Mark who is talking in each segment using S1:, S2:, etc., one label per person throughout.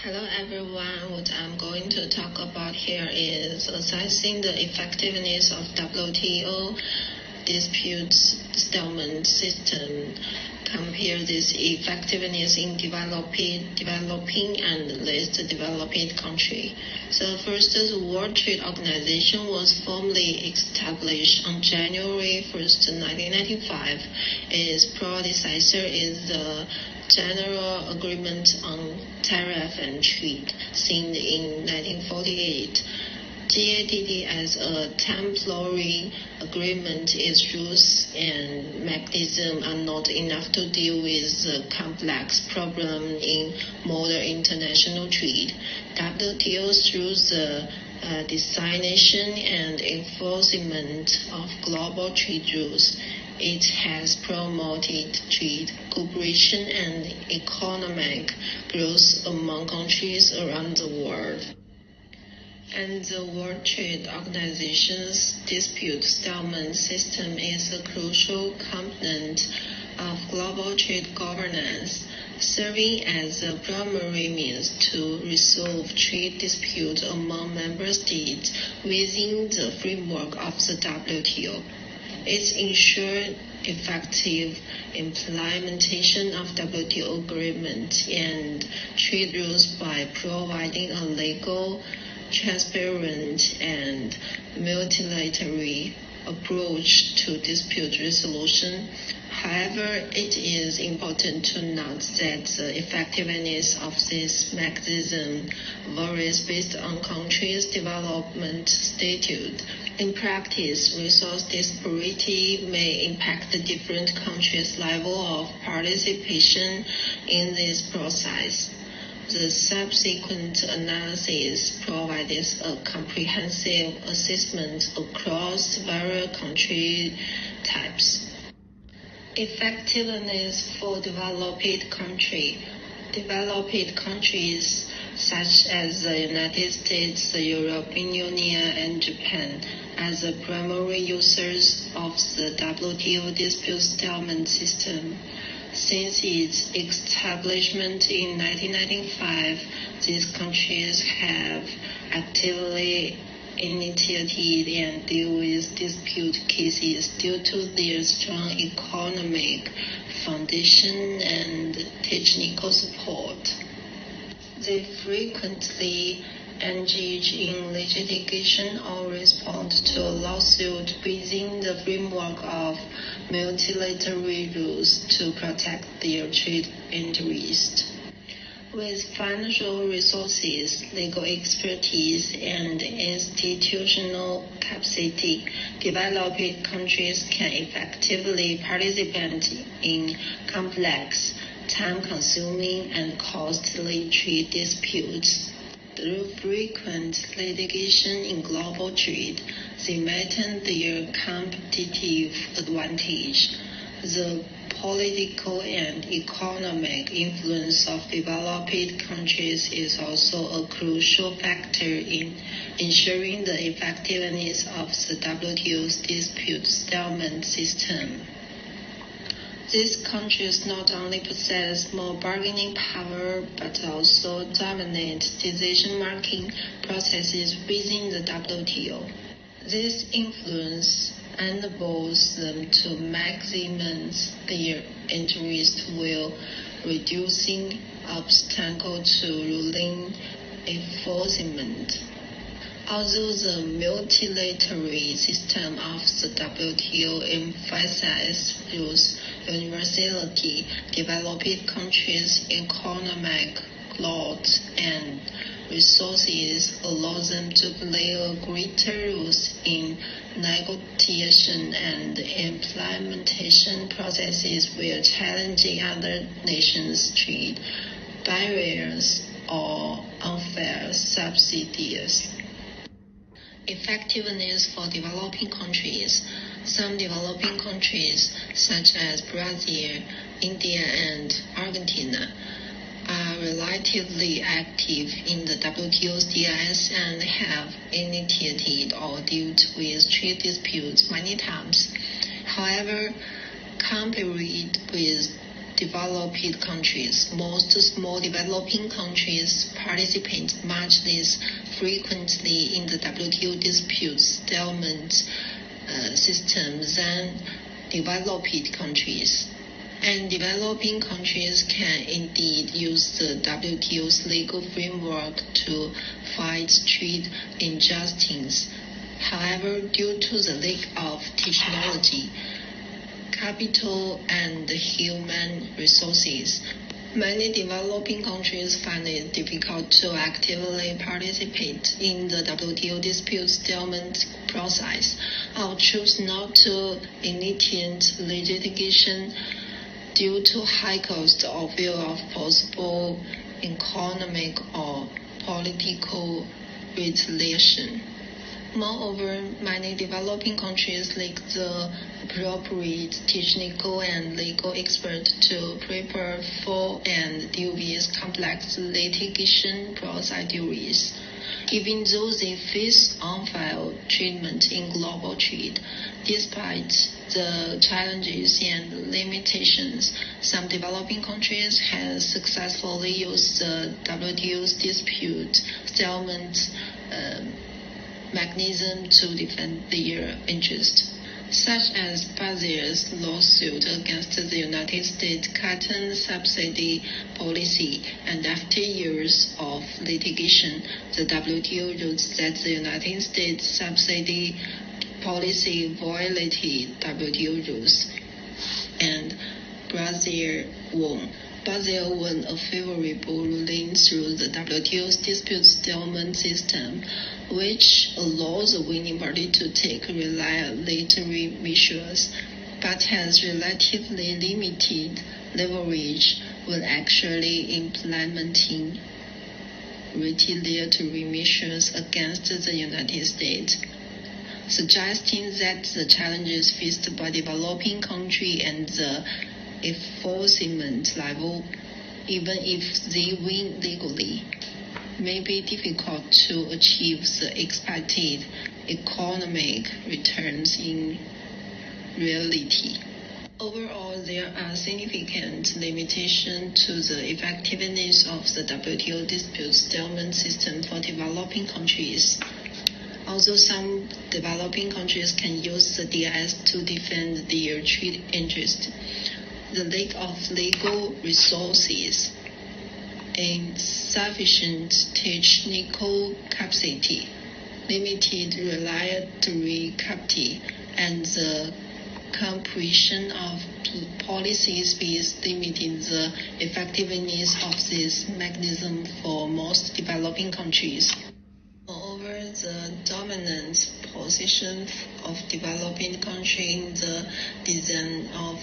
S1: Hello everyone, what I'm going to talk about here is assessing the effectiveness of WTO dispute settlement system. Compare this effectiveness in developing and least developed country. So first, the World Trade Organization was formally established on January 1st, 1995. Its predecessor is the General Agreement on Tariff and Trade, signed in 1948. GATT as a temporary agreement, its rules and mechanisms are not enough to deal with the complex problem in modern international trade. WTO, through the designation and enforcement of global trade rules, it has promoted trade, cooperation, and economic growth among countries around the world. And the World Trade Organization's dispute settlement system is a crucial component of global trade governance, serving as a primary means to resolve trade disputes among member states within the framework of the WTO. It ensures effective implementation of WTO agreements and trade rules by providing a legal, transparent, and multilateral approach to dispute resolution. However, it is important to note that the effectiveness of this mechanism varies based on countries' development status. In practice, resource disparity may impact the different countries' level of participation in this process. The subsequent analysis provides a comprehensive assessment across various country types. Effectiveness for developed countries. Developed countries such as the United States, the European Union, and Japan as the primary users of the WTO dispute settlement system. Since its establishment in 1995, these countries have actively initiated and deal with dispute cases due to their strong economic foundation and technical support. They frequently engage in litigation or respond to a lawsuit within the framework of multilateral rules to protect their trade interests. With financial resources, legal expertise, and institutional capacity, developed countries can effectively participate in complex, time-consuming, and costly trade disputes. Through frequent litigation in global trade, they maintain their competitive advantage. The political and economic influence of developed countries is also a crucial factor in ensuring the effectiveness of the WTO's dispute settlement system. These countries not only possess more bargaining power, but also dominate decision-making processes within the WTO. This influence enables them to maximize their interest while reducing obstacles to ruling enforcement. Although the multilateral system of the WTO emphasizes rules universality, developed countries' economic growth and resources allow them to play a greater role in negotiation and implementation processes while challenging other nations' trade barriers or unfair subsidies. Effectiveness for developing countries. Some developing countries, such as Brazil, India, and Argentina, are relatively active in the WTO's DIS and have initiated or dealt with trade disputes many times. However, compared with developed countries. Most small developing countries participate much less frequently in the WTO dispute settlement system than developed countries. And developing countries can indeed use the WTO's legal framework to fight trade injustice. However, due to the lack of technology, capital, and human resources, many developing countries find it difficult to actively participate in the WTO dispute settlement process or choose not to initiate litigation due to high cost or fear of possible economic or political retaliation. Moreover, many developing countries lack the appropriate technical and legal experts to prepare for and deal with complex litigation procedures. Even though they face unfair treatment in global trade, despite the challenges and limitations, some developing countries have successfully used the WTO's dispute settlement mechanism to defend their interests, such as Brazil's lawsuit against the United States cotton subsidy policy, and after years of litigation, the WTO ruled that the United States subsidy policy violated WTO rules, and Brazil won. Brazil won a favorable ruling through the WTO's dispute settlement system, which allows the winning party to take retaliatory measures, but has relatively limited leverage when actually implementing retaliatory measures against the United States, suggesting that the challenges faced by developing countries and the enforcement level, even if they win legally, may be difficult to achieve the expected economic returns in reality. Overall, there are significant limitations to the effectiveness of the WTO dispute settlement system for developing countries. Although some developing countries can use the DIS to defend their trade interests, the lack of legal resources, insufficient technical capacity, limited regulatory capacity, and the compression of policies with limiting the effectiveness of this mechanism for most developing countries. Moreover, the dominant position of developing countries in the design of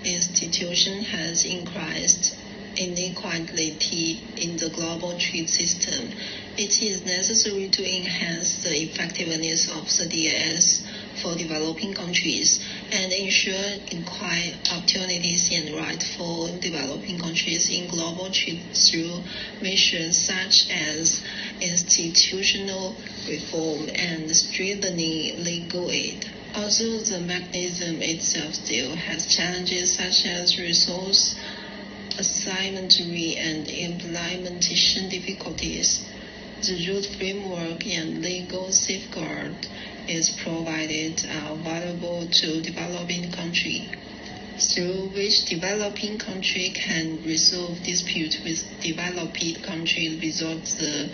S1: institution has increased inequality in the global trade system. It is necessary to enhance the effectiveness of the DIS for developing countries and ensure equal opportunities and rights for developing countries in global trade through measures such as institutional reform and strengthening legal aid. Although the mechanism itself still has challenges such as resource assignment and implementation difficulties, the root framework and legal safeguard is provided are valuable to developing countries, through which developing country can resolve disputes with developed countries without the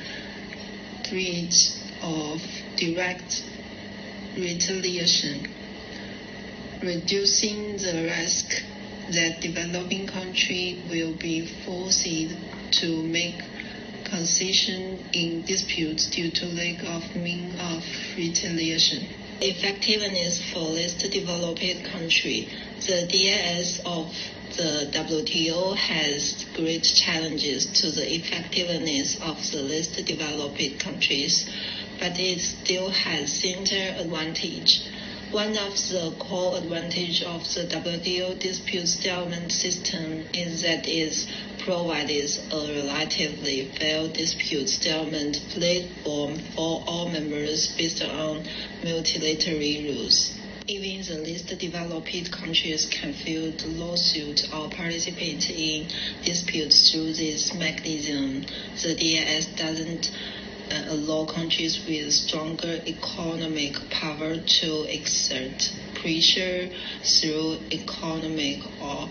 S1: threat of direct retaliation, reducing the risk that developing countries will be forced to make concessions in disputes due to lack of means of retaliation. Effectiveness for least developed countries. The DIS of the WTO has great challenges to the effectiveness of the least developed countries, but it still has center advantage. One of the core advantages of the WTO dispute settlement system is that it provides a relatively fair dispute settlement platform for all members based on multilateral rules. Even the least developed countries can file lawsuits or participate in disputes through this mechanism. The DAS doesn't allow countries with stronger economic power to exert pressure through economic or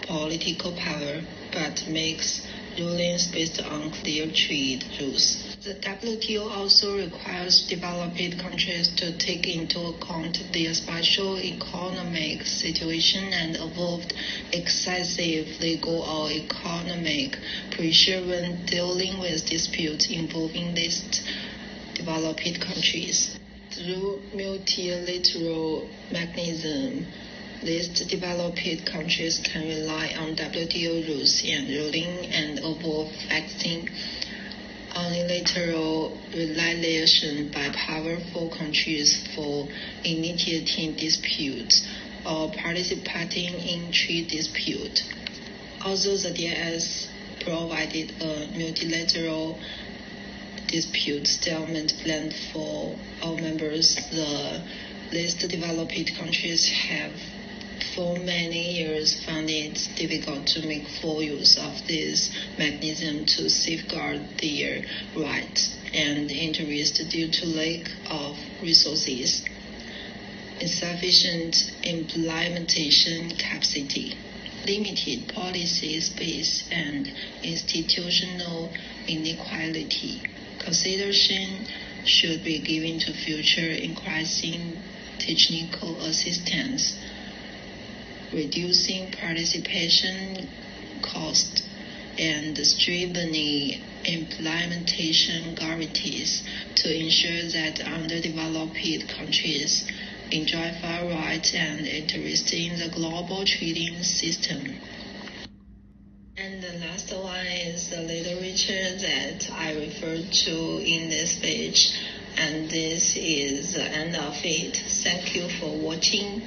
S1: political power, but makes rulings based on clear trade rules. The WTO also requires developed countries to take into account their special economic situation and avoid excessive legal or economic pressure when dealing with disputes involving least developed countries. Through multilateral mechanism, least developed countries can rely on WTO rules and ruling and avoid acting unilateral retaliation by powerful countries for initiating disputes or participating in trade disputes. Although the DAS provided a multilateral dispute settlement plan for all members, the least developed countries have for many years found it difficult to make full use of this mechanism to safeguard their rights and interests due to lack of resources, insufficient implementation capacity, limited policy space, and institutional inequality. Consideration should be given to future increasing technical assistance, reducing participation costs, and strengthening implementation guarantees to ensure that underdeveloped countries enjoy fair rights and interest in the global trading system. And the last one is the literature that I referred to in this page, and this is the end of it. Thank you for watching.